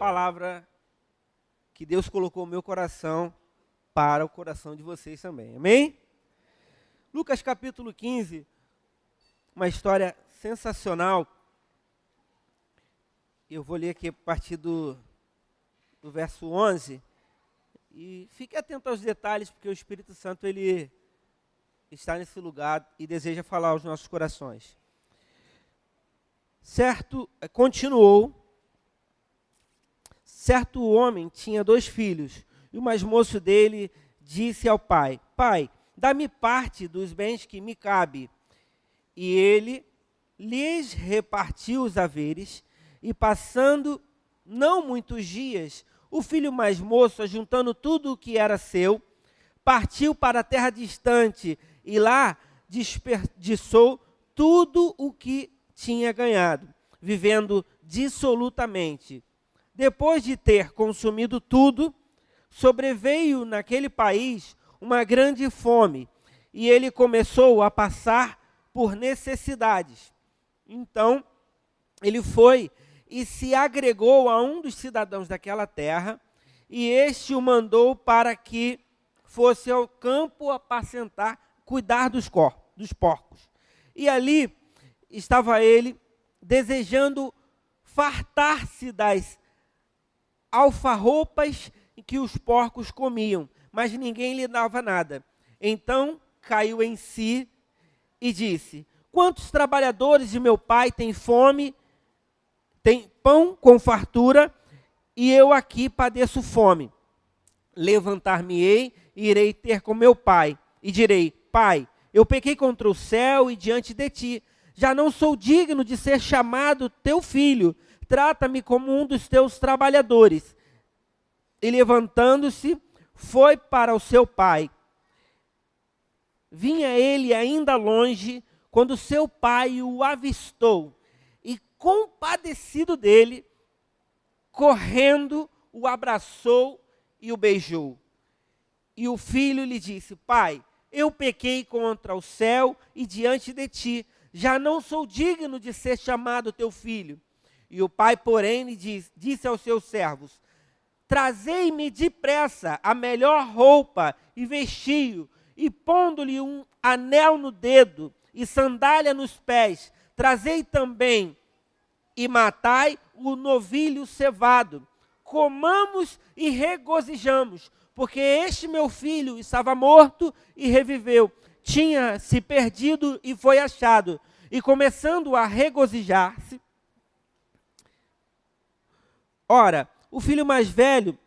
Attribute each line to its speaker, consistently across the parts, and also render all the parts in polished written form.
Speaker 1: palavra que Deus colocou no meu coração para o coração de vocês também. Amém? Lucas capítulo 15, uma história sensacional. Eu vou ler aqui a partir do verso 11. E fique atento aos detalhes, porque o Espírito Santo ele está nesse lugar e deseja falar aos nossos corações. Continuou. Certo homem tinha 2 filhos, e o mais moço dele disse ao pai: Pai, dá-me parte dos bens que me cabe. E ele lhes repartiu os haveres, e passando não muitos dias, o filho mais moço, ajuntando tudo o que era seu, partiu para a terra distante, e lá desperdiçou tudo o que tinha ganhado, vivendo dissolutamente. Depois de ter consumido tudo, sobreveio naquele país uma grande fome, e ele começou a passar por necessidades. Então, ele foi e se agregou a um dos cidadãos daquela terra, e este o mandou para que fosse ao campo apacentar, cuidar dos porcos. E ali estava ele, desejando fartar-se das alfarropas que os porcos comiam, mas ninguém lhe dava nada. Então caiu em si e disse: Quantos trabalhadores de meu pai têm fome, têm pão com fartura, e eu aqui padeço fome. Levantar-me-ei e irei ter com meu pai, e direi: Pai, eu pequei contra o céu e diante de ti. Já não sou digno de ser chamado teu filho. Trata-me como um dos teus trabalhadores. E levantando-se, foi para o seu pai. Vinha ele ainda longe, quando seu pai o avistou, e compadecido dele, correndo, o abraçou e o beijou. E o filho lhe disse: Pai, eu pequei contra o céu e diante de ti, já não sou digno de ser chamado teu filho. E o pai, porém, lhe disse aos seus servos: Trazei-me depressa a melhor roupa e vestiu, e pondo-lhe um anel no dedo e sandália nos pés, trazei também e matai o novilho cevado. Comamos e regozijamos, porque este meu filho estava morto e reviveu, tinha se perdido e foi achado. E começando a regozijar-se, ora, o filho mais velho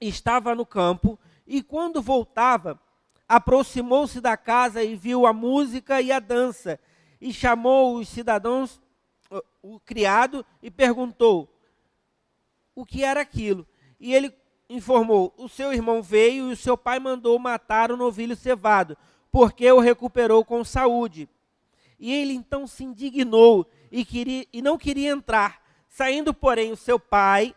Speaker 1: estava no campo, e quando voltava, aproximou-se da casa e viu a música e a dança, e chamou os cidadãos, o criado, e perguntou o que era aquilo. E ele informou: o seu irmão veio e o seu pai mandou matar o novilho cevado, porque o recuperou com saúde. E ele então se indignou e não queria entrar. Saindo, porém, o seu pai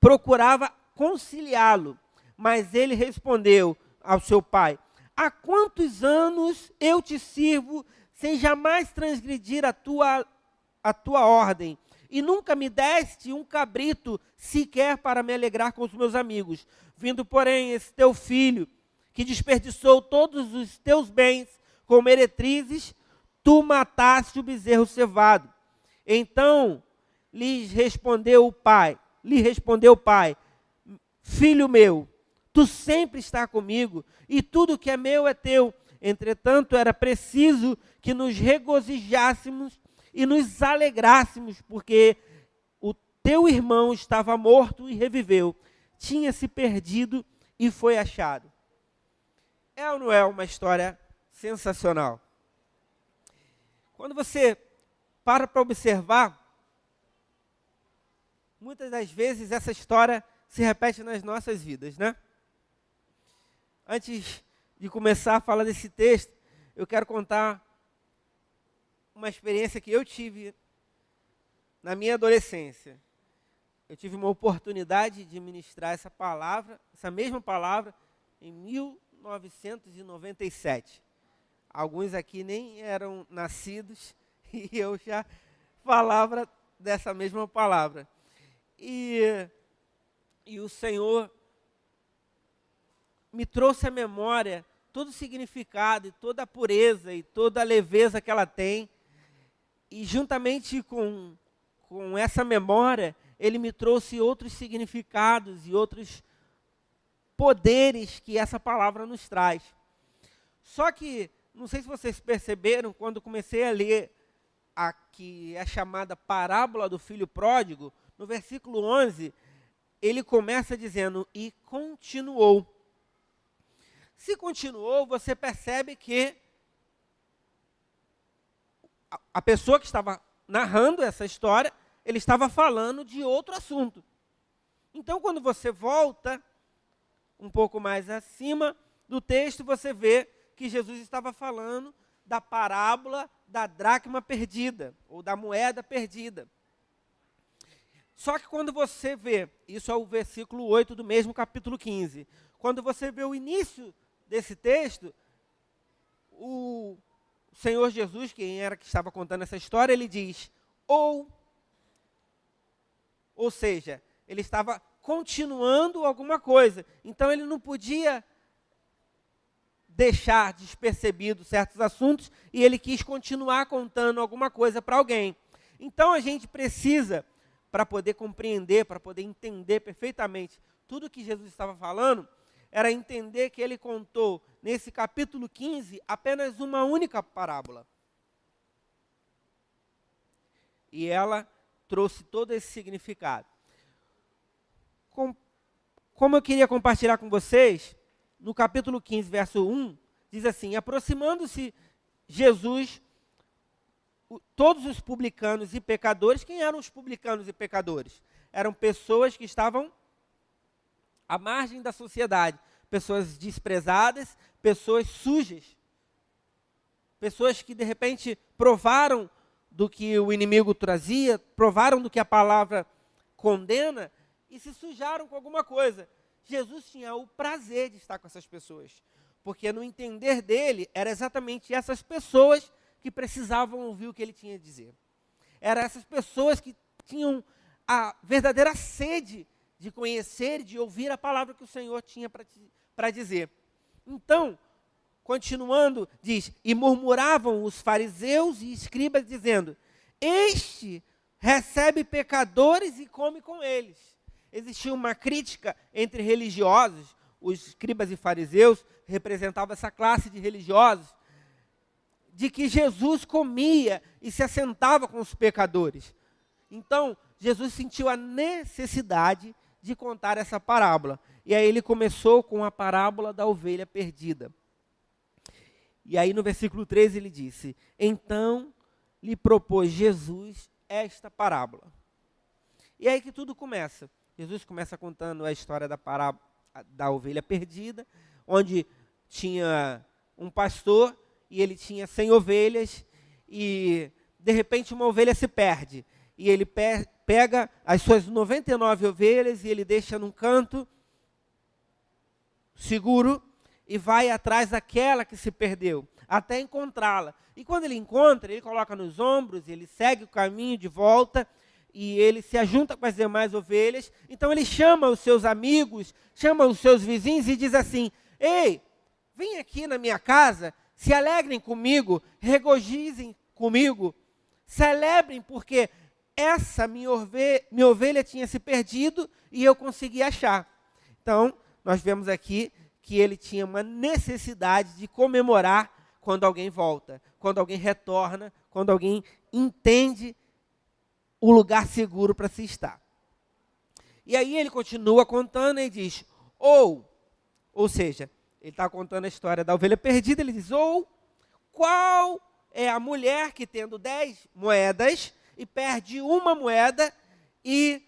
Speaker 1: procurava conciliá-lo, mas ele respondeu ao seu pai: Há quantos anos eu te sirvo sem jamais transgredir a tua ordem, e nunca me deste um cabrito sequer para me alegrar com os meus amigos. Vindo, porém, esse teu filho, que desperdiçou todos os teus bens com meretrizes, tu mataste o bezerro cevado. Então lhe respondeu o pai: Filho meu, tu sempre estás comigo, e tudo que é meu é teu. Entretanto, era preciso que nos regozijássemos e nos alegrássemos, porque o teu irmão estava morto e reviveu, tinha se perdido e foi achado. É ou não é uma história sensacional? Quando você para observar, muitas das vezes essa história se repete nas nossas vidas, né? Antes de começar a falar desse texto, eu quero contar uma experiência que eu tive na minha adolescência. Eu tive uma oportunidade de ministrar essa mesma palavra, em 1997. Alguns aqui nem eram nascidos e eu já falava dessa mesma palavra. E E o Senhor me trouxe à memória todo o significado, e toda a pureza e toda a leveza que ela tem. E juntamente com essa memória, Ele me trouxe outros significados e outros poderes que essa palavra nos traz. Só que, não sei se vocês perceberam, quando comecei a ler a que é chamada parábola do filho pródigo, no versículo 11, ele começa dizendo, e continuou. Se continuou, você percebe que a pessoa que estava narrando essa história, ele estava falando de outro assunto. Então, quando você volta um pouco mais acima do texto, você vê que Jesus estava falando da parábola da dracma perdida, ou da moeda perdida. Só que quando você vê, isso é o versículo 8 do mesmo capítulo 15, quando você vê o início desse texto, o Senhor Jesus, quem era que estava contando essa história, ele diz, ou seja, ele estava continuando alguma coisa. Então ele não podia deixar despercebido certos assuntos e ele quis continuar contando alguma coisa para alguém. Então a gente precisa, para poder compreender, para poder entender perfeitamente tudo que Jesus estava falando, era entender que ele contou, nesse capítulo 15, apenas uma única parábola. E ela trouxe todo esse significado. Como eu queria compartilhar com vocês, no capítulo 15, verso 1, diz assim, aproximando-se Jesus, todos os publicanos e pecadores. Quem eram os publicanos e pecadores? Eram pessoas que estavam à margem da sociedade, pessoas desprezadas, pessoas sujas, pessoas que de repente provaram do que o inimigo trazia, provaram do que a palavra condena e se sujaram com alguma coisa. Jesus tinha o prazer de estar com essas pessoas, porque no entender dele, era exatamente essas pessoas que precisavam ouvir o que ele tinha a dizer. Eram essas pessoas que tinham a verdadeira sede de conhecer e de ouvir a palavra que o Senhor tinha para dizer. Então, continuando, diz, e murmuravam os fariseus e escribas, dizendo, este recebe pecadores e come com eles. Existia uma crítica entre religiosos, os escribas e fariseus representavam essa classe de religiosos, de que Jesus comia e se assentava com os pecadores. Então, Jesus sentiu a necessidade de contar essa parábola. E aí ele começou com a parábola da ovelha perdida. E aí no versículo 13 ele disse, então lhe propôs Jesus esta parábola. E aí que tudo começa. Jesus começa contando a história da parábola da ovelha perdida, onde tinha um pastor e ele tinha 100 ovelhas e de repente uma ovelha se perde. E ele pega as suas 99 ovelhas e ele deixa num canto seguro e vai atrás daquela que se perdeu, até encontrá-la. E quando ele encontra, ele coloca nos ombros, ele segue o caminho de volta e ele se ajunta com as demais ovelhas. Então ele chama os seus amigos, chama os seus vizinhos e diz assim, ei, vem aqui na minha casa, se alegrem comigo, regozijem comigo, celebrem porque essa minha ovelha tinha se perdido e eu consegui achar. Então, nós vemos aqui que ele tinha uma necessidade de comemorar quando alguém volta, quando alguém retorna, quando alguém entende o lugar seguro para se estar. E aí ele continua contando e diz, ou seja, ele está contando a história da ovelha perdida, ele diz, ou qual é a mulher que tendo 10 moedas e perde uma moeda e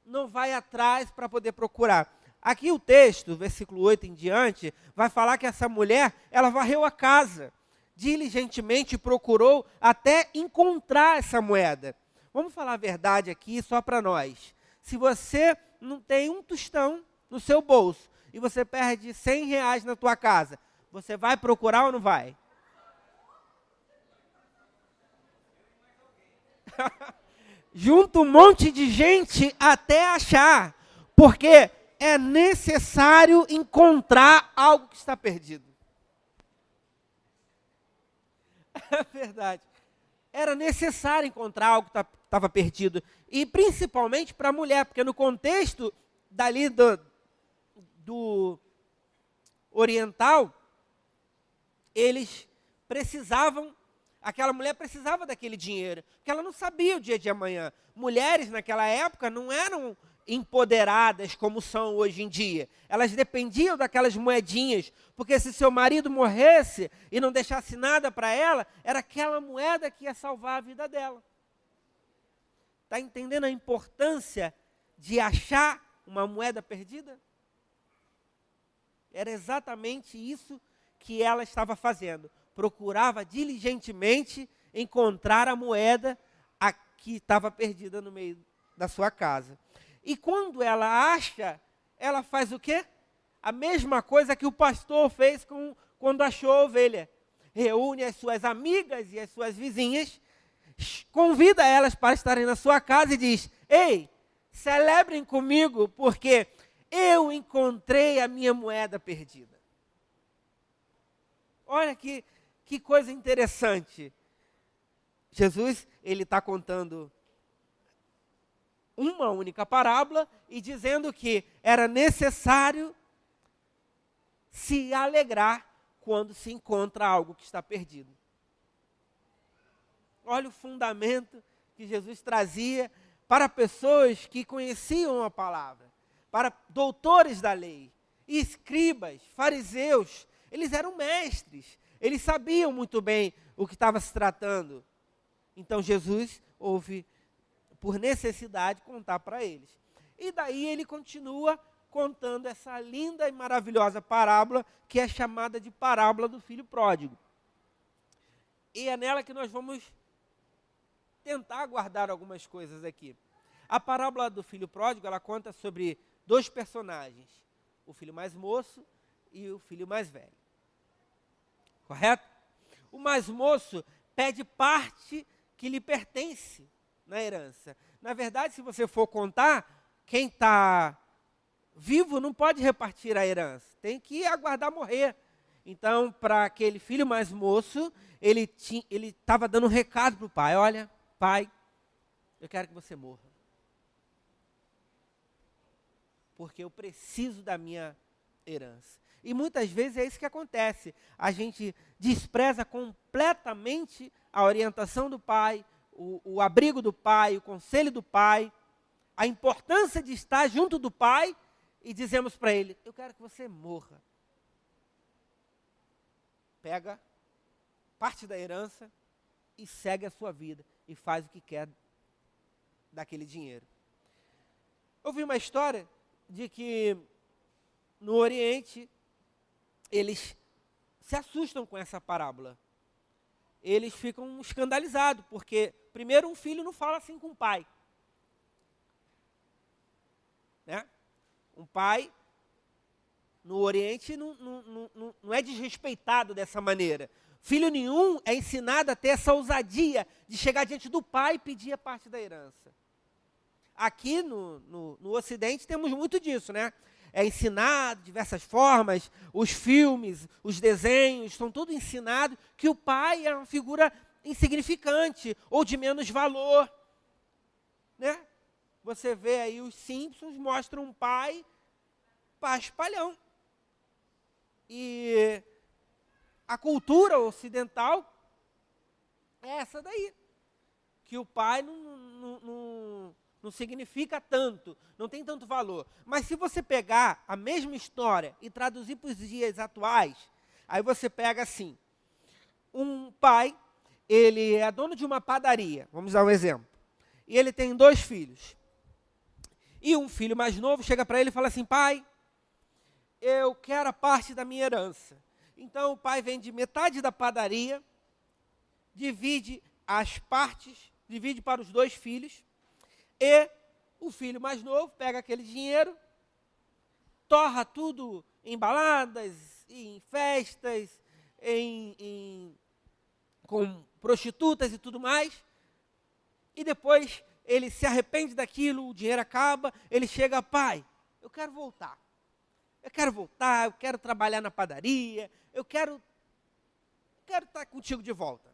Speaker 1: não vai atrás para poder procurar. Aqui o texto, versículo 8 em diante, vai falar que essa mulher, ela varreu a casa, diligentemente procurou até encontrar essa moeda. Vamos falar a verdade aqui só para nós. Se você não tem um tostão no seu bolso e você perde 100 reais na tua casa, você vai procurar ou não vai? Junta um monte de gente até achar, porque é necessário encontrar algo que está perdido. É verdade. Era necessário encontrar algo que estava perdido. E principalmente para a mulher, porque no contexto dali do oriental, eles precisavam, aquela mulher precisava daquele dinheiro, porque ela não sabia o dia de amanhã. Mulheres naquela época não eram empoderadas como são hoje em dia. Elas dependiam daquelas moedinhas, porque se seu marido morresse e não deixasse nada para ela, era aquela moeda que ia salvar a vida dela. Está entendendo a importância de achar uma moeda perdida? Era exatamente isso que ela estava fazendo. Procurava diligentemente encontrar a moeda que estava perdida no meio da sua casa. E quando ela acha, ela faz o quê? A mesma coisa que o pastor fez quando achou a ovelha. Reúne as suas amigas e as suas vizinhas, convida elas para estarem na sua casa e diz: ei, celebrem comigo, porque eu encontrei a minha moeda perdida. Olha que coisa interessante. Jesus, ele está contando uma única parábola e dizendo que era necessário se alegrar quando se encontra algo que está perdido. Olha o fundamento que Jesus trazia para pessoas que conheciam a palavra, para doutores da lei, escribas, fariseus. Eles eram mestres, eles sabiam muito bem o que estava se tratando. Então Jesus houve, por necessidade, contar para eles. E daí ele continua contando essa linda e maravilhosa parábola, que é chamada de parábola do filho pródigo. E é nela que nós vamos tentar guardar algumas coisas aqui. A parábola do filho pródigo, ela conta sobre dois personagens, o filho mais moço e o filho mais velho. Correto? O mais moço pede parte que lhe pertence na herança. Na verdade, se você for contar, quem está vivo não pode repartir a herança, tem que aguardar morrer. Então, para aquele filho mais moço, ele estava dando um recado para o pai: olha, pai, eu quero que você morra, porque eu preciso da minha herança. E muitas vezes é isso que acontece. A gente despreza completamente a orientação do pai, o abrigo do pai, o conselho do pai, a importância de estar junto do pai, e dizemos para ele: eu quero que você morra. Pega parte da herança e segue a sua vida e faz o que quer daquele dinheiro. Eu vi uma história de que no Oriente eles se assustam com essa parábola. Eles ficam escandalizados, porque primeiro um filho não fala assim com o pai. Né? Um pai no Oriente não é desrespeitado dessa maneira. Filho nenhum é ensinado a ter essa ousadia de chegar diante do pai e pedir a parte da herança. Aqui no Ocidente temos muito disso, né? É ensinado de diversas formas, os filmes, os desenhos, são tudo ensinado que o pai é uma figura insignificante ou de menos valor. Né? Você vê aí os Simpsons, mostram um pai paspalhão. E a cultura ocidental é essa daí, que o pai não significa tanto, não tem tanto valor. Mas se você pegar a mesma história e traduzir para os dias atuais, aí você pega assim: um pai, ele é dono de uma padaria, vamos dar um exemplo, e ele tem 2 filhos. E um filho mais novo chega para ele e fala assim: pai, eu quero a parte da minha herança. Então o pai vende metade da padaria, divide as partes, divide para os 2 filhos, e o filho mais novo pega aquele dinheiro, torra tudo em baladas, em festas, com prostitutas e tudo mais, e depois ele se arrepende daquilo, o dinheiro acaba, ele chega: pai, eu quero voltar. Eu quero trabalhar na padaria, eu quero estar contigo de volta.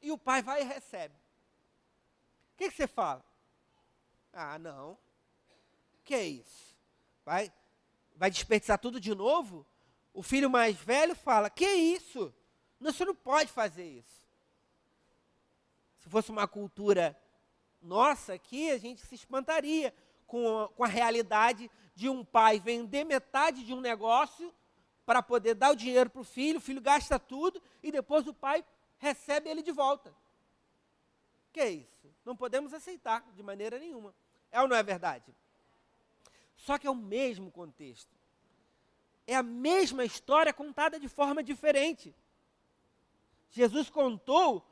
Speaker 1: E o pai vai e recebe. O que você fala? Ah, não. Que é isso? Vai desperdiçar tudo de novo? O filho mais velho fala, que é isso? Não, você não pode fazer isso. Se fosse uma cultura nossa aqui, a gente se espantaria com a realidade de um pai vender metade de um negócio para poder dar o dinheiro para o filho gasta tudo e depois o pai recebe ele de volta. Que é isso? Não podemos aceitar de maneira nenhuma. É ou não é verdade? Só que é o mesmo contexto. É a mesma história contada de forma diferente. Jesus contou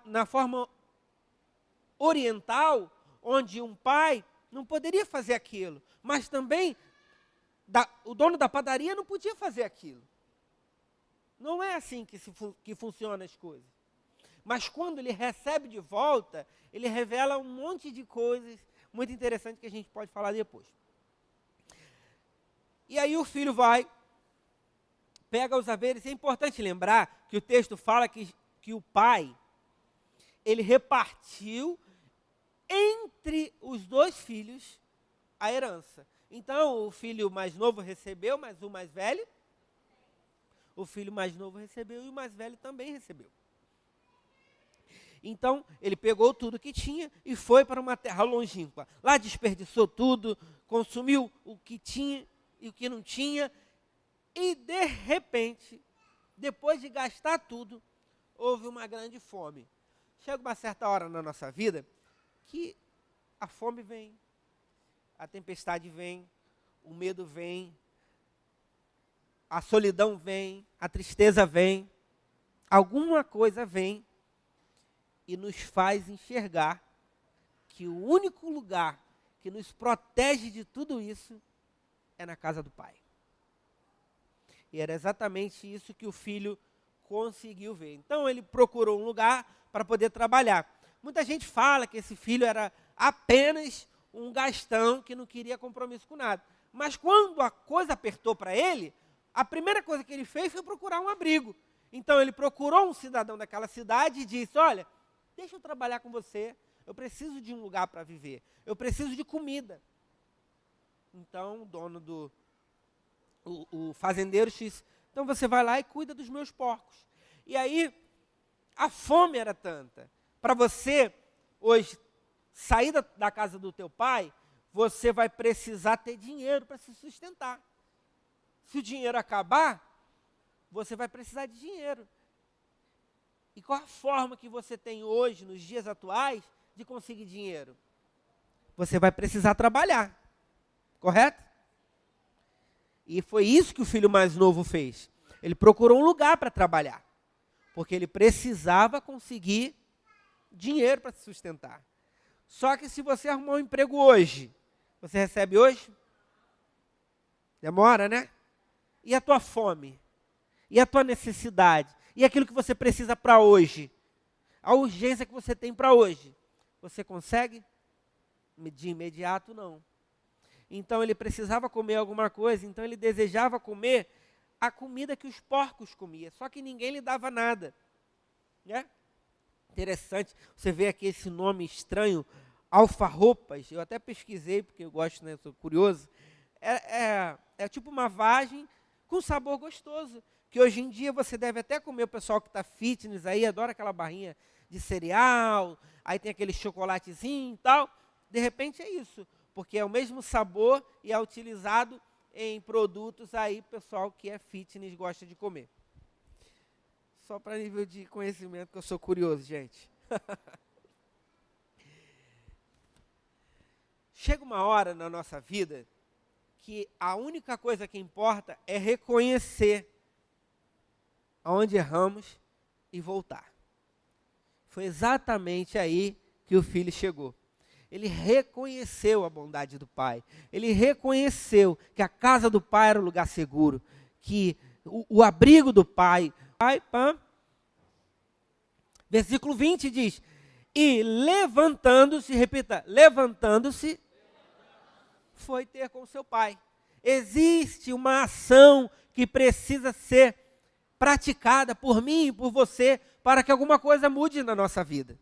Speaker 1: na forma oriental, onde um pai não poderia fazer aquilo, mas também o dono da padaria não podia fazer aquilo. Não é assim que funcionam as coisas. Mas quando ele recebe de volta, ele revela um monte de coisas muito interessantes que a gente pode falar depois. E aí o filho vai, pega os haveres. É importante lembrar que o texto fala que o pai, ele repartiu entre os dois filhos a herança. Então, o filho mais novo recebeu, mas o mais velho? O filho mais novo recebeu e o mais velho também recebeu. Então, ele pegou tudo que tinha e foi para uma terra longínqua. Lá desperdiçou tudo, consumiu o que tinha e o que não tinha. E, de repente, depois de gastar tudo, houve uma grande fome. Chega uma certa hora na nossa vida que a fome vem, a tempestade vem, o medo vem, a solidão vem, a tristeza vem, alguma coisa vem e nos faz enxergar que o único lugar que nos protege de tudo isso é na casa do Pai. E era exatamente isso que o filho conseguiu ver. Então ele procurou um lugar para poder trabalhar. Muita gente fala que esse filho era apenas um gastão que não queria compromisso com nada. Mas quando a coisa apertou para ele, a primeira coisa que ele fez foi procurar um abrigo. Então ele procurou um cidadão daquela cidade e disse, olha, deixa eu trabalhar com você, eu preciso de um lugar para viver, eu preciso de comida. Então o dono o fazendeiro disse, então você vai lá e cuida dos meus porcos. E aí a fome era tanta. Para você hoje sair da casa do teu pai, você vai precisar ter dinheiro para se sustentar. Se o dinheiro acabar, você vai precisar de dinheiro. E qual a forma que você tem hoje, nos dias atuais, de conseguir dinheiro? Você vai precisar trabalhar, correto? E foi isso que o filho mais novo fez. Ele procurou um lugar para trabalhar, porque ele precisava conseguir dinheiro para se sustentar. Só que se você arrumar um emprego hoje, você recebe hoje? Demora, né? E a tua fome? E a tua necessidade? E aquilo que você precisa para hoje? A urgência que você tem para hoje? Você consegue? De imediato, não. Então ele precisava comer alguma coisa, então ele desejava comer a comida que os porcos comiam, só que ninguém lhe dava nada. Né? Interessante, você vê aqui esse nome estranho, alfarropas, eu até pesquisei, porque eu gosto, né, sou curioso, é tipo uma vagem com sabor gostoso, que hoje em dia você deve até comer, o pessoal que está fitness aí, adora aquela barrinha de cereal, aí tem aquele chocolatezinho e tal, de repente é isso, porque é o mesmo sabor e é utilizado em produtos aí, pessoal que é fitness gosta de comer. Só para nível de conhecimento, que eu sou curioso, gente. Chega uma hora na nossa vida que a única coisa que importa é reconhecer aonde erramos e voltar. Foi exatamente aí que o filho chegou. Ele reconheceu a bondade do pai. Ele reconheceu que a casa do pai era um lugar seguro, que o abrigo do pai. Versículo 20 diz, e levantando-se, repita, levantando-se, foi ter com seu pai. Existe uma ação que precisa ser praticada por mim e por você para que alguma coisa mude na nossa vida.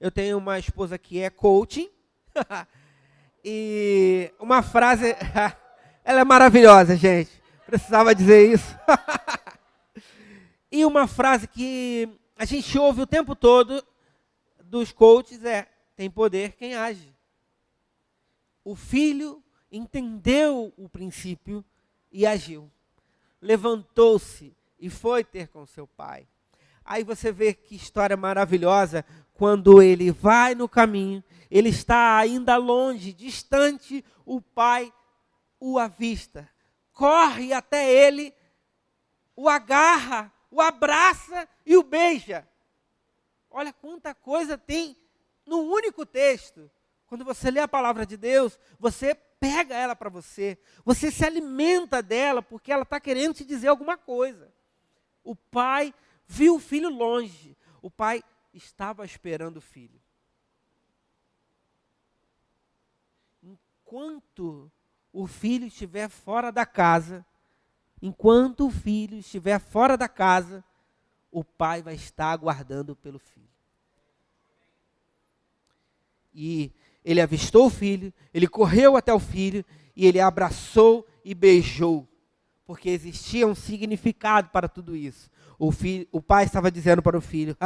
Speaker 1: Eu tenho uma esposa que é coaching e uma frase, ela é maravilhosa, gente, precisava dizer isso. E uma frase que a gente ouve o tempo todo dos coaches é: tem poder quem age. O filho entendeu o princípio e agiu. Levantou-se e foi ter com seu pai. Aí você vê que história maravilhosa, quando ele vai no caminho, ele está ainda longe, distante, o pai o avista, corre até ele, o agarra, o abraça e o beija. Olha quanta coisa tem num único texto. Quando você lê a palavra de Deus, você pega ela para você, você se alimenta dela, porque ela está querendo te dizer alguma coisa. O pai viu o filho longe, o pai estava esperando o filho. Enquanto o filho estiver fora da casa, o pai vai estar aguardando pelo filho. E ele avistou o filho, ele correu até o filho e ele abraçou e beijou, porque existia um significado para tudo isso. O pai estava dizendo para o filho: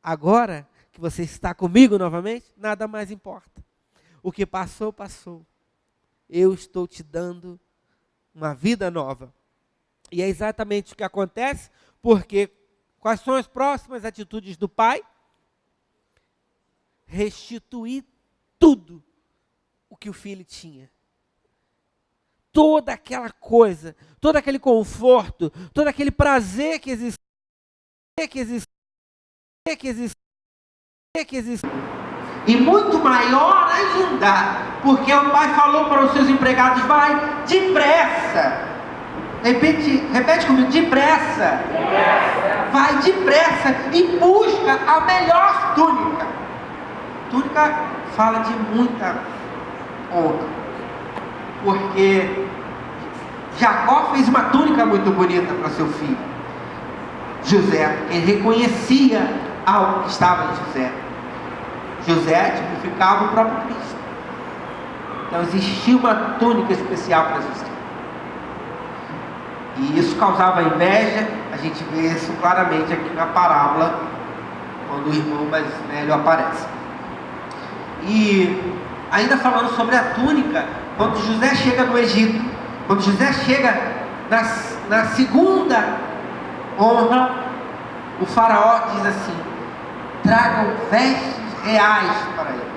Speaker 1: agora que você está comigo novamente, nada mais importa. O que passou, passou. Eu estou te dando uma vida nova. E é exatamente o que acontece, porque quais são as próximas atitudes do pai? Restituir tudo o que o filho tinha. Toda aquela coisa, todo aquele conforto, todo aquele prazer que existia, e muito maior ainda, porque o pai falou para os seus empregados: vai depressa. Repete comigo: depressa. Vai depressa e busca a melhor túnica. Túnica fala de muita honra, porque Jacó fez uma túnica muito bonita para seu filho José, porque ele reconhecia algo que estava em José. José tipificava o próprio Cristo. Então existia uma túnica especial para José. E isso causava inveja. A gente vê isso claramente aqui na parábola, quando o irmão mais velho aparece. E ainda falando sobre a túnica, quando José chega no Egito, quando José chega na segunda honra, o faraó diz assim: tragam vestes reais para ele.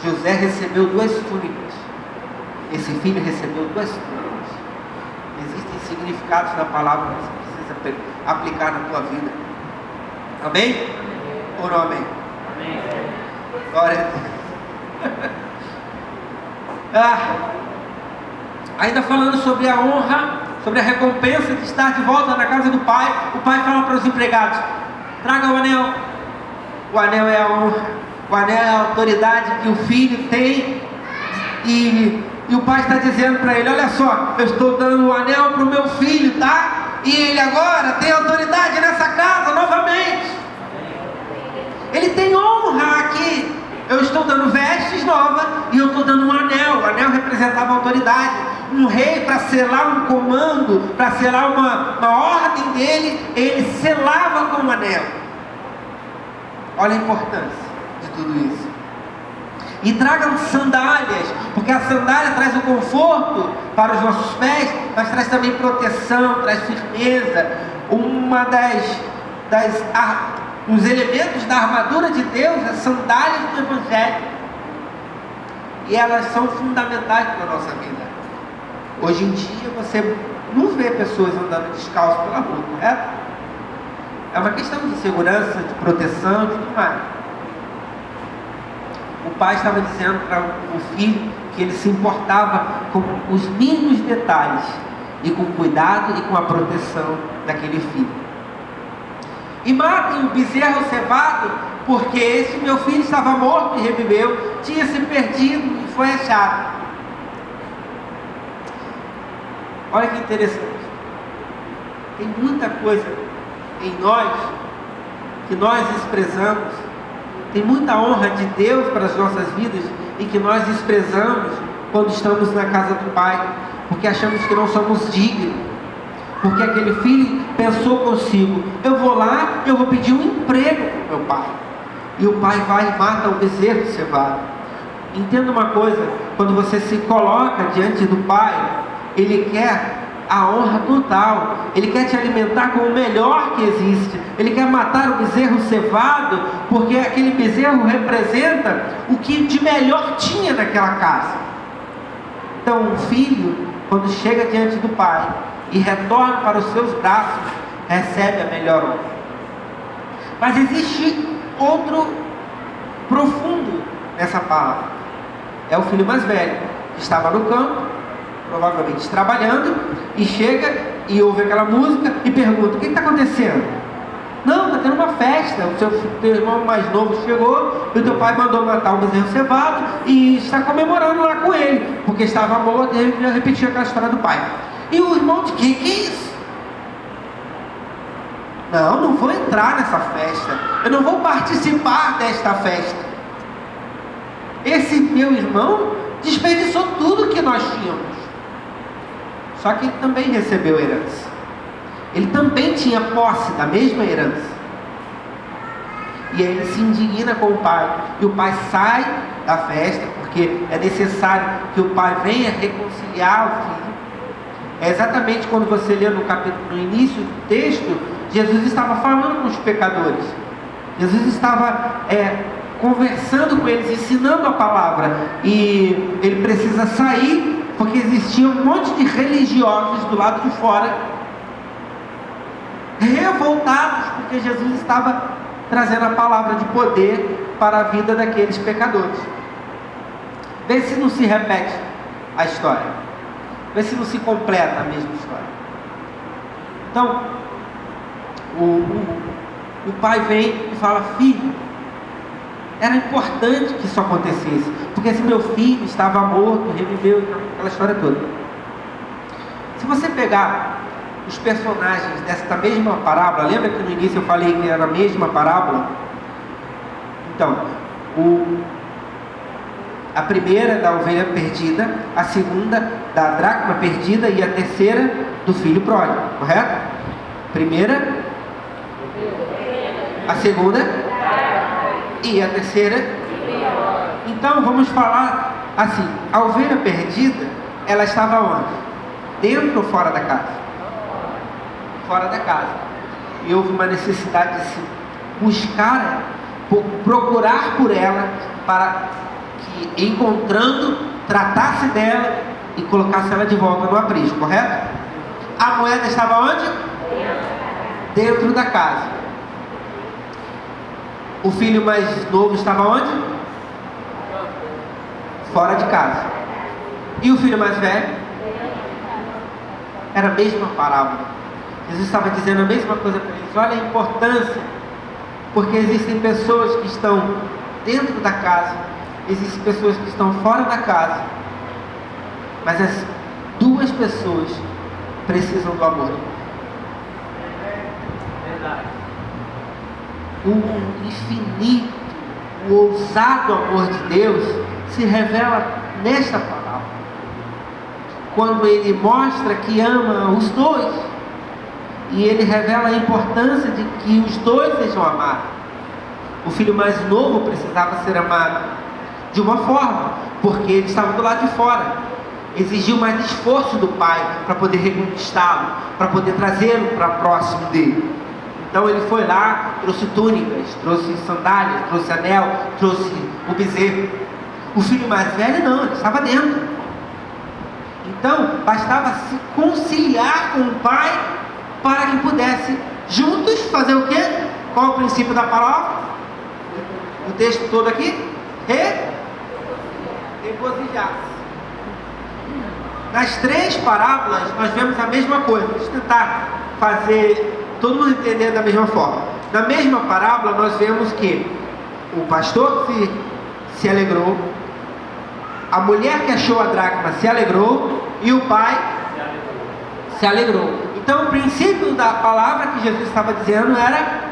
Speaker 1: José recebeu 2 túnicas. Esse filho recebeu 2 túnicas. Existem significados na palavra que você precisa aplicar na tua vida. Amém? Ou não amém? Amém. Glória a Deus. Ainda falando sobre a honra, sobre a recompensa de estar de volta na casa do pai, o pai fala para os empregados: traga o anel. O anel é a honra, o anel é a autoridade que o filho tem, e o pai está dizendo para ele: olha só, eu estou dando o anel para o meu filho, tá? E ele agora tem autoridade nessa casa novamente. Ele tem honra aqui. Eu estou dando vestes novas e eu estou dando um anel. O anel representava autoridade. Um rei, para selar um comando, para selar uma ordem dele, ele selava com um anel. Olha a importância de tudo isso. E tragam sandálias, porque a sandália traz o conforto para os nossos pés, mas traz também proteção, traz firmeza. Uma os elementos da armadura de Deus, as sandálias do Evangelho. E elas são fundamentais para a nossa vida. Hoje em dia você não vê pessoas andando descalço pela rua, correto? É uma questão de segurança, de proteção e tudo mais. O pai estava dizendo para o filho que ele se importava com os mínimos detalhes e com o cuidado e com a proteção daquele filho. E matem o bezerro cevado porque esse meu filho estava morto e reviveu, tinha se perdido e foi achado. Olha que interessante. Tem muita coisa em nós que nós desprezamos. Tem muita honra de Deus para as nossas vidas e que nós desprezamos quando estamos na casa do Pai, porque achamos que não somos dignos. Porque aquele filho pensou consigo: eu vou lá, eu vou pedir um emprego para o meu pai. E o pai vai e mata o bezerro cevado. Entenda uma coisa: quando você se coloca diante do pai, ele quer a honra total, ele quer te alimentar com o melhor que existe, ele quer matar o bezerro cevado, porque aquele bezerro representa o que de melhor tinha naquela casa. Então o filho, quando chega diante do pai e retorna para os seus braços, recebe a melhor honra. Mas existe outro profundo nessa palavra. É o filho mais velho, que estava no campo, provavelmente trabalhando, e chega e ouve aquela música e pergunta: o que está acontecendo? Não, está tendo uma festa, teu irmão mais novo chegou, e o teu pai mandou matar o bezerro cevado e está comemorando lá com ele, porque estava morto. E ele repetiu aquela história do pai. E o irmão de que é isso? Não vou entrar nessa festa, eu não vou participar desta festa. Esse meu irmão desperdiçou tudo que nós tínhamos. Só que ele também recebeu herança. Ele também tinha posse da mesma herança. E aí ele se indigna com o pai. E o pai sai da festa, porque é necessário que o pai venha reconciliar o filho. É exatamente quando você lê no capítulo, no início do texto, Jesus estava falando com os pecadores. Jesus estava conversando com eles, ensinando a palavra. E ele precisa sair, porque existia um monte de religiosos do lado de fora, revoltados, porque Jesus estava trazendo a palavra de poder para a vida daqueles pecadores. Vê se não se repete a história, vê se não se completa a mesma história. Então, o pai vem e fala: filho, era importante que isso acontecesse, porque esse meu filho estava morto, reviveu, aquela história toda. Se você pegar os personagens desta mesma parábola, lembra que no início eu falei que era a mesma parábola? Então, a primeira da ovelha perdida, a segunda da dracma perdida e a terceira do filho pródigo, correto? Primeira, a segunda e a terceira. Então vamos falar assim: a ovelha perdida, ela estava onde? Dentro ou fora da casa? Fora da casa. E houve uma necessidade de se buscar, procurar por ela, para que, encontrando, tratasse dela e colocasse ela de volta no aprisco, correto? A moeda estava onde? Dentro da casa. O filho mais novo estava onde? Fora de casa. E o filho mais velho? Era a mesma parábola. Jesus estava dizendo a mesma coisa para eles. Olha a importância, porque existem pessoas que estão dentro da casa, existem pessoas que estão fora da casa, mas as duas pessoas precisam do amor. O infinito, o ousado amor de Deus se revela nesta palavra, quando Ele mostra que ama os dois, e Ele revela a importância de que os dois sejam amados. O filho mais novo precisava ser amado de uma forma, porque ele estava do lado de fora, exigiu mais esforço do pai para poder reconquistá-lo, para poder trazê-lo para próximo dele. Então ele foi lá, trouxe túnicas, trouxe sandálias, trouxe anel, trouxe o bezerro. O filho mais velho não, ele estava dentro. Então bastava se conciliar com o pai para que pudesse juntos fazer o quê? Qual é o princípio da palavra? O texto todo aqui? Regozijar-se. Nas três parábolas nós vemos a mesma coisa. Vamos tentar fazer todo mundo entender da mesma forma. Na mesma parábola nós vemos que O pastor se alegrou, a mulher que achou a dracma se alegrou e o pai se alegrou. Então, o princípio da palavra que Jesus estava dizendo era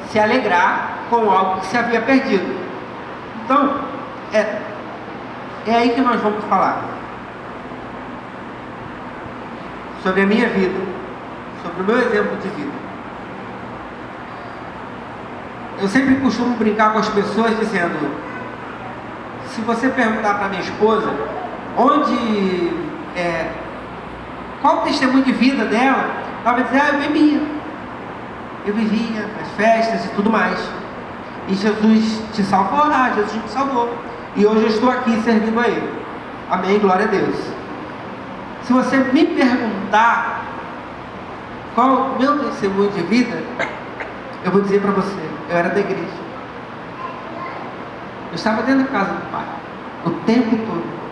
Speaker 1: se alegrar com algo que se havia perdido. Então, é aí que nós vamos falar sobre a minha vida, sobre o meu exemplo de vida. Eu sempre costumo brincar com as pessoas dizendo, se você perguntar para minha esposa qual o testemunho de vida dela, ela vai dizer, eu vivia nas festas e tudo mais, e Jesus te salvou, Jesus me salvou, e hoje eu estou aqui servindo a Ele. Amém, glória a Deus. Se você me perguntar qual o meu testemunho de vida, eu vou dizer para você, eu era da igreja. Eu estava dentro da casa do Pai, o tempo todo.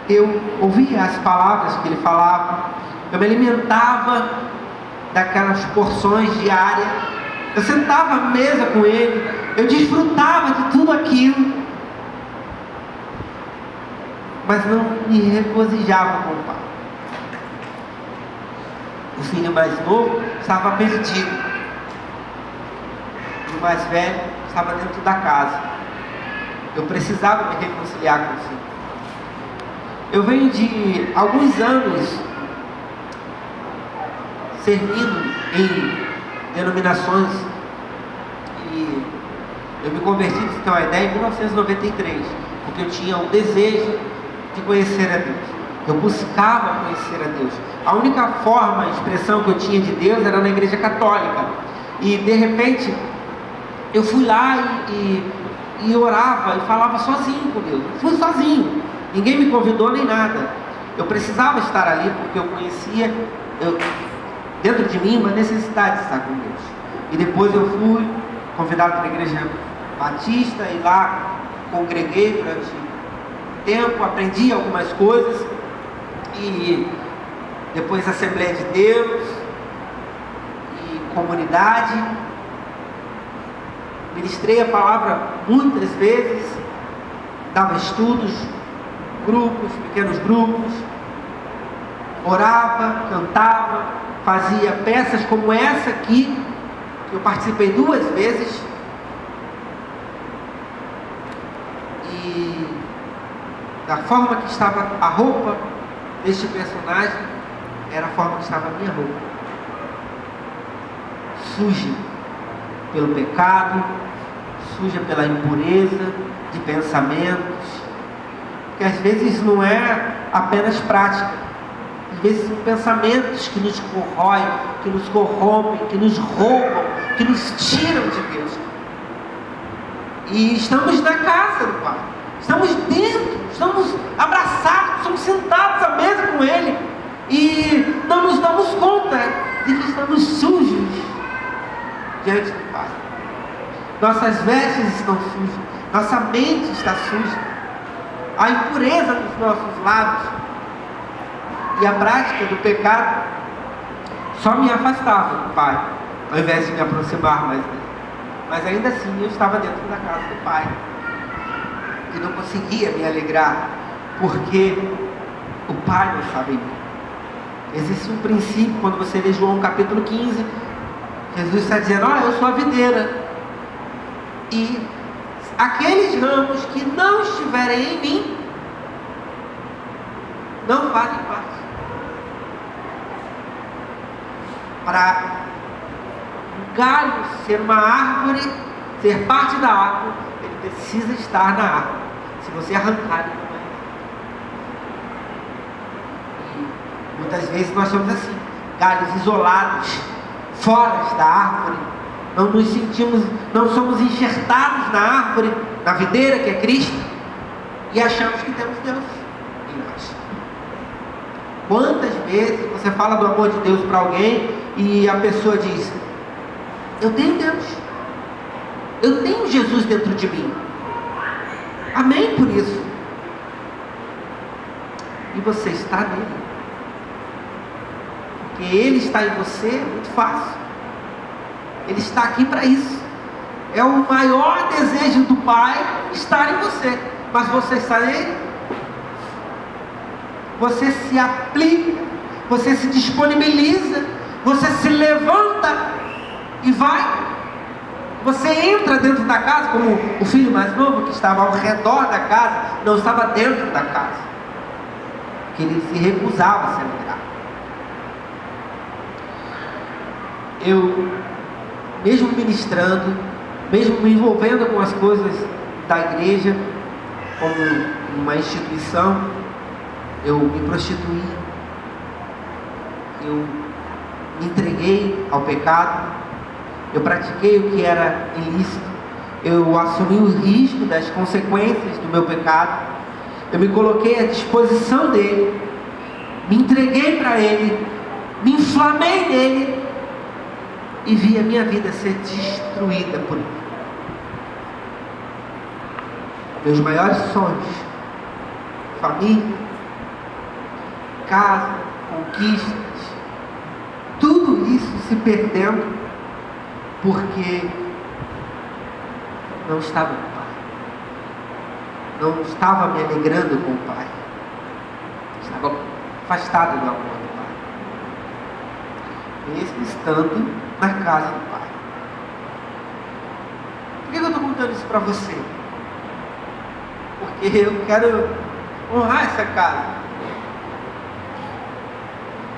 Speaker 1: Eu ouvia as palavras que Ele falava, eu me alimentava daquelas porções diárias, eu sentava à mesa com Ele, eu desfrutava de tudo aquilo, mas não me regozijava com o Pai. O filho mais novo estava perdido, o mais velho estava dentro da casa. Eu precisava me reconciliar com o Senhor. Eu venho de alguns anos servindo em denominações, e eu me converti, para você ter uma ideia, em 1993, porque eu tinha um desejo de conhecer a Deus. Eu buscava conhecer a Deus. A única forma, a expressão que eu tinha de Deus era na igreja católica, e de repente eu fui lá e orava e falava sozinho com Deus. Eu fui sozinho, ninguém me convidou nem nada. Eu precisava estar ali porque eu conhecia dentro de mim uma necessidade de estar com Deus. E depois eu fui convidado para a igreja batista e lá congreguei durante um tempo, aprendi algumas coisas, e depois Assembleia de Deus e comunidade. Ministrei a palavra muitas vezes, dava estudos, grupos, pequenos grupos, orava, cantava, fazia peças como essa aqui, que eu participei 2 vezes, e da forma que estava a roupa deste personagem, era a forma que estava a minha roupa, suja pelo pecado, suja pela impureza de pensamentos, que às vezes não é apenas prática, às vezes são pensamentos que nos corroem, que nos corrompem, que nos roubam, que nos tiram de Deus. E estamos na casa do Pai, estamos dentro, estamos abraçados, estamos sentados à mesa com Ele, e não nos damos conta de que estamos sujos diante do Pai. Nossas vestes estão sujas, nossa mente está suja, a impureza dos nossos lábios e a prática do pecado só me afastava do Pai, ao invés de me aproximar mais dele. Mas ainda assim eu estava dentro da casa do Pai e não conseguia me alegrar, porque o Pai não estava em mim. Existe um princípio, quando você lê João capítulo 15, Jesus está dizendo, eu sou a videira, e aqueles ramos que não estiverem em mim não fazem parte. Para um galho ser uma árvore, ser parte da árvore, ele precisa estar na árvore. Se você arrancar, ele não vai. E muitas vezes nós somos assim, galhos isolados, fora da árvore, não nos sentimos, não somos enxertados na árvore, na videira que é Cristo, e achamos que temos Deus em nós. Quantas vezes você fala do amor de Deus para alguém e a pessoa diz, eu tenho Deus, eu tenho Jesus dentro de mim, amém por isso, e você está nele, porque Ele está em você, é muito fácil. Ele está aqui para isso. É o maior desejo do Pai estar em você. Mas você está nele? Você se aplica, você se disponibiliza, você se levanta e vai. Você entra dentro da casa, como o filho mais novo que estava ao redor da casa, não estava dentro da casa, que ele se recusava a se entrar. Eu, mesmo ministrando, mesmo me envolvendo com as coisas da igreja, como uma instituição, eu me prostituí, eu me entreguei ao pecado, eu pratiquei o que era ilícito, eu assumi o risco das consequências do meu pecado, eu me coloquei à disposição dele, me entreguei para ele, me inflamei nele e vi a minha vida ser destruída por ele. Meus maiores sonhos, família, casa, conquistas, tudo isso se perdendo porque não estava com o Pai, não estava me alegrando com o Pai, estava afastado do amor do Pai, mesmo estando na casa do Pai. Por que eu estou contando isso para você? Porque eu quero honrar essa casa.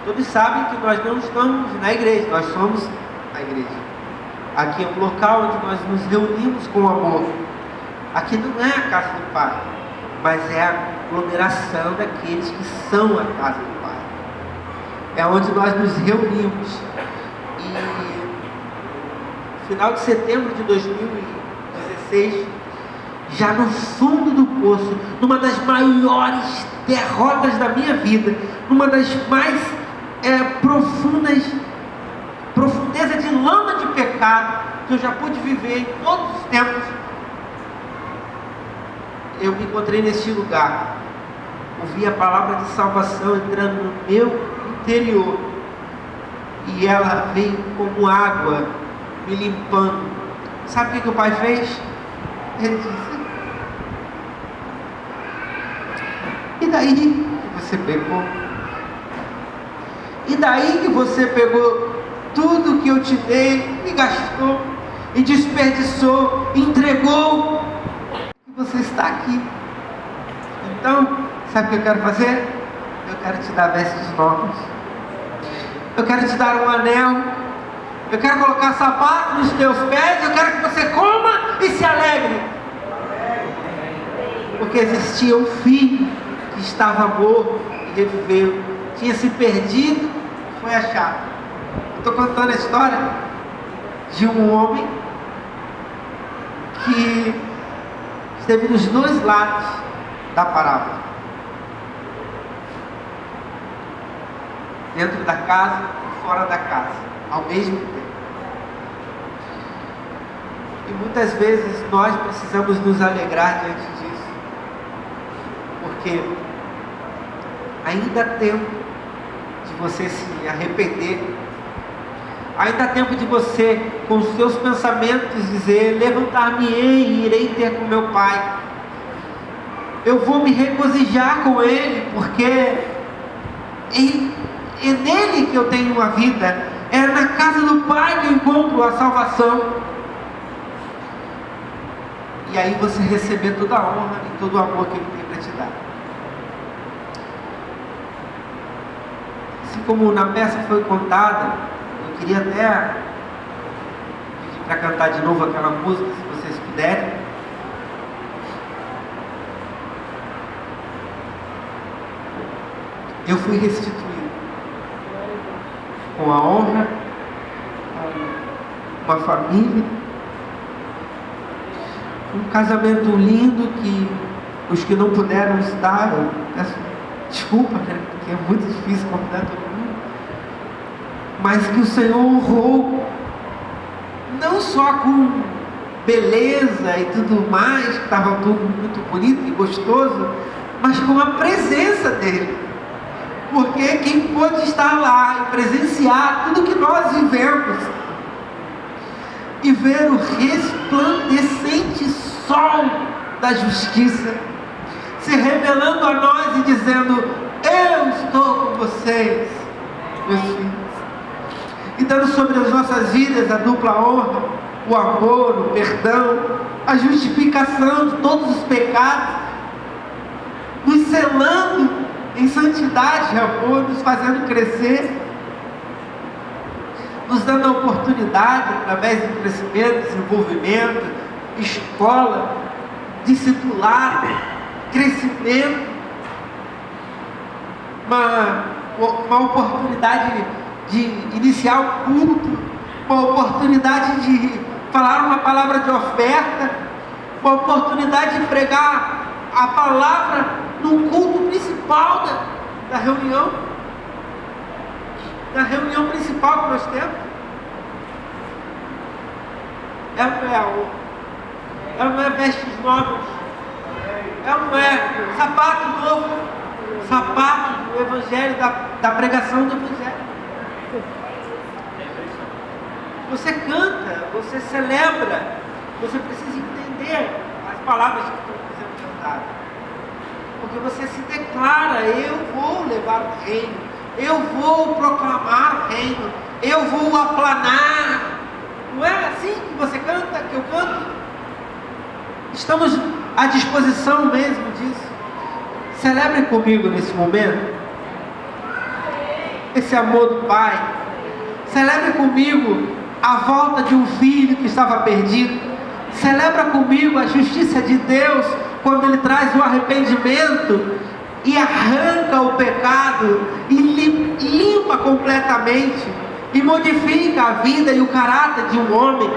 Speaker 1: Todos sabem que nós não estamos na igreja, nós somos a igreja. Aqui é um local onde nós nos reunimos com amor. Aqui não é a casa do Pai, mas é a aglomeração daqueles que são a casa do Pai. É onde nós nos reunimos. E no final de setembro de 2016, já no fundo do poço, numa das maiores derrotas da minha vida, numa das mais profundeza de lama de pecado que eu já pude viver em todos os tempos, eu me encontrei neste lugar, ouvi a palavra de salvação entrando no meu interior, e ela veio como água me limpando. Sabe o que o Pai fez? Ele disse: e daí que você pegou? E daí que você pegou tudo que eu te dei e gastou, e desperdiçou, entregou, e você está aqui. Então, sabe o que eu quero fazer? Eu quero te dar vestes novas, eu quero te dar um anel, eu quero colocar sapato nos teus pés, eu quero que você coma e se alegre. Porque existia um filho que estava morto e reviveu, tinha se perdido, foi achado. Estou contando a história de um homem que esteve nos dois lados da parábola, dentro da casa e fora da casa, ao mesmo tempo. E muitas vezes nós precisamos nos alegrar diante disso, porque ainda há tempo de você se arrepender, ainda há tempo de você, com os seus pensamentos, dizer: levantar-me-ei e irei ter com meu Pai, eu vou me regozijar com Ele, porque é nele que eu tenho uma vida, é na casa do Pai que eu encontro a salvação. E aí você receber toda a honra e todo o amor que Ele tem para te dar. Assim como na peça foi contada, eu queria até pedir para cantar de novo aquela música, se vocês puderem. Eu fui restituído com a honra, com uma família, um casamento lindo que os que não puderam estar, eu peço desculpa, porque é muito difícil convidar todo mundo, mas que o Senhor honrou, não só com beleza e tudo mais, que estava tudo muito bonito e gostoso, mas com a presença dEle. Porque quem pôde estar lá e presenciar tudo que nós vivemos, e ver o resplandecente sol da justiça se revelando a nós e dizendo: eu estou com vocês, meus filhos, e dando sobre as nossas vidas a dupla honra, o amor, o perdão, a justificação de todos os pecados, nos selando em santidade e amor, nos fazendo crescer, nos dando a oportunidade, através do crescimento, desenvolvimento, escola, discipulado, crescimento, uma oportunidade de iniciar o culto, uma oportunidade de falar uma palavra de oferta, uma oportunidade de pregar a palavra no culto principal da reunião, principal que nós temos. Não é vestes novas, não é sapato novo, sapato do Evangelho, da pregação do Evangelho. Você canta, você celebra, você precisa entender as palavras que estão sendo cantadas, porque você se declara: eu vou levar o reino, eu vou proclamar o reino, eu vou aplanar. Não é assim que você canta, que eu canto? Estamos à disposição mesmo disso. Celebre comigo nesse momento esse amor do Pai. Celebre comigo a volta de um filho que estava perdido. Celebra comigo a justiça de Deus quando Ele traz o arrependimento e arranca o pecado e limpa completamente e modifica a vida e o caráter de um homem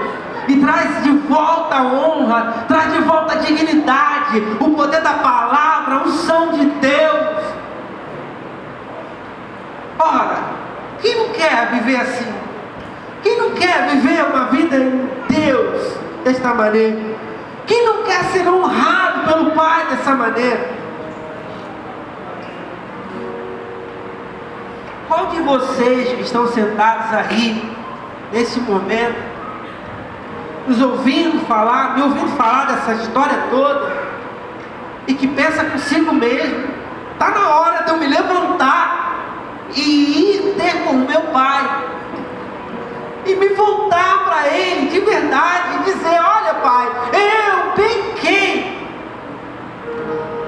Speaker 1: e traz de volta a honra, traz de volta a dignidade, o poder da palavra, a unção de Deus. Ora, quem não quer viver assim? Quem não quer viver uma vida em Deus desta maneira? Quem não quer ser honrado pelo Pai dessa maneira? Qual de vocês que estão sentados aí, nesse momento, me ouvindo falar dessa história toda, e que pensa consigo mesmo: está na hora de eu me levantar e ir ter com o meu Pai, e me voltar para Ele de verdade, e dizer: olha, Pai, eu pequei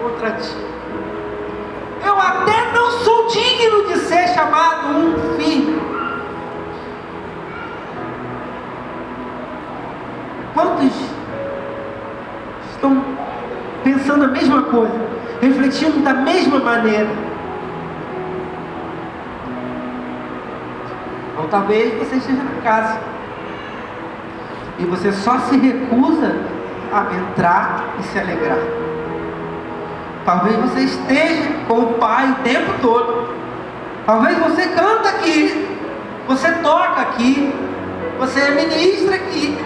Speaker 1: contra Ti, eu até não sou digno de ser chamado um filho. Quantos estão pensando a mesma coisa, refletindo da mesma maneira? Ou talvez você esteja na casa e você só se recusa a entrar e se alegrar. Talvez você esteja com o Pai o tempo todo. Talvez você canta aqui, você toca aqui, você ministra aqui,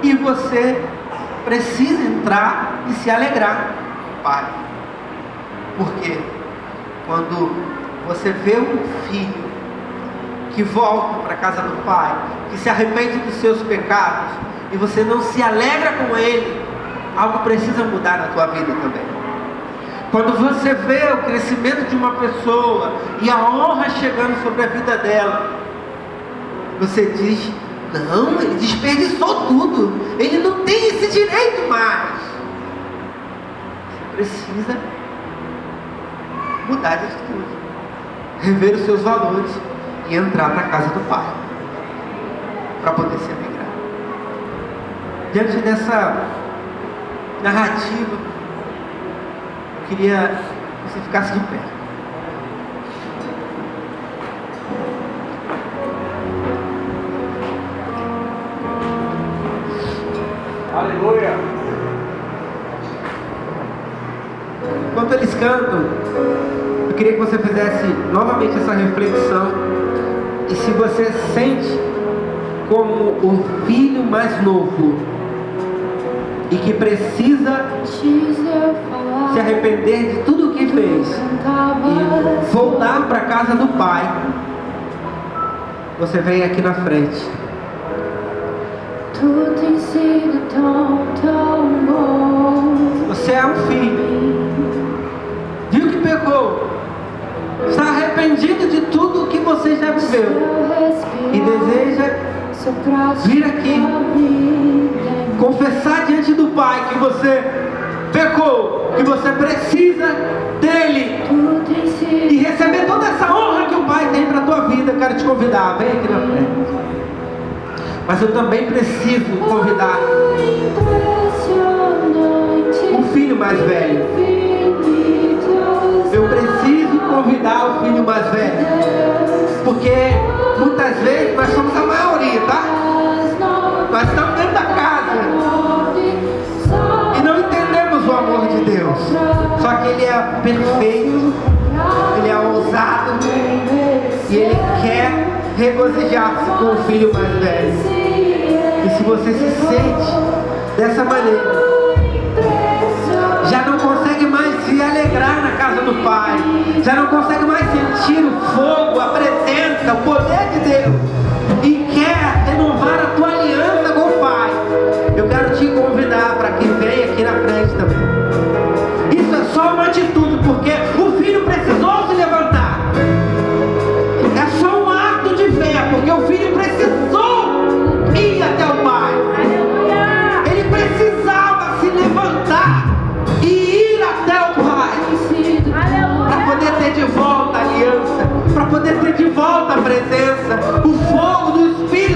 Speaker 1: e você precisa entrar e se alegrar, Pai. Porque quando você vê um filho que volta para a casa do Pai, que se arrepende dos seus pecados, e você não se alegra com ele, algo precisa mudar na tua vida também. Quando você vê o crescimento de uma pessoa e a honra chegando sobre a vida dela, você diz: não, ele desperdiçou tudo, ele não tem esse direito mais. Você precisa mudar de atitude, rever os seus valores e entrar para a casa do Pai, para poder se alegrar. Diante dessa narrativa, eu queria que você ficasse de pé.
Speaker 2: Aleluia!
Speaker 1: Enquanto eles cantam, eu queria que você fizesse novamente essa reflexão. E se você sente como o filho mais novo e que precisa se arrepender de tudo o que fez e voltar para a casa do Pai, você vem aqui na frente.
Speaker 3: Tu tem sido tão, tão bom.
Speaker 1: Você é um filho. Viu que pecou? Está arrependido de tudo o que você já viveu e deseja vir aqui confessar diante do Pai que você pecou, que você precisa dele e receber toda essa honra que o Pai tem para a tua vida. Eu quero te convidar, vem aqui na frente. Mas eu também preciso convidar o filho mais velho. Eu preciso convidar o filho mais velho, porque muitas vezes nós somos a maioria, tá? Nós estamos dentro da casa e não entendemos o amor de Deus. Só que Ele é perfeito, Ele é ousado e Ele quer regozijar-se com o filho mais velho. E se você se sente dessa maneira, já não consegue mais se alegrar na casa do Pai, já não consegue mais sentir o fogo, a presença, o poder de Deus, e quer renovar a tua aliança com o Pai, eu quero te convidar para que venha aqui na frente também. Isso é só uma atitude, porque o filho precisou se levantar. É só um ato de fé, porque o filho precisou ir até o Pai. Ele precisava se levantar e ir até o Pai para poder ter de volta a aliança, para poder ter de volta a presença, o fogo do Espírito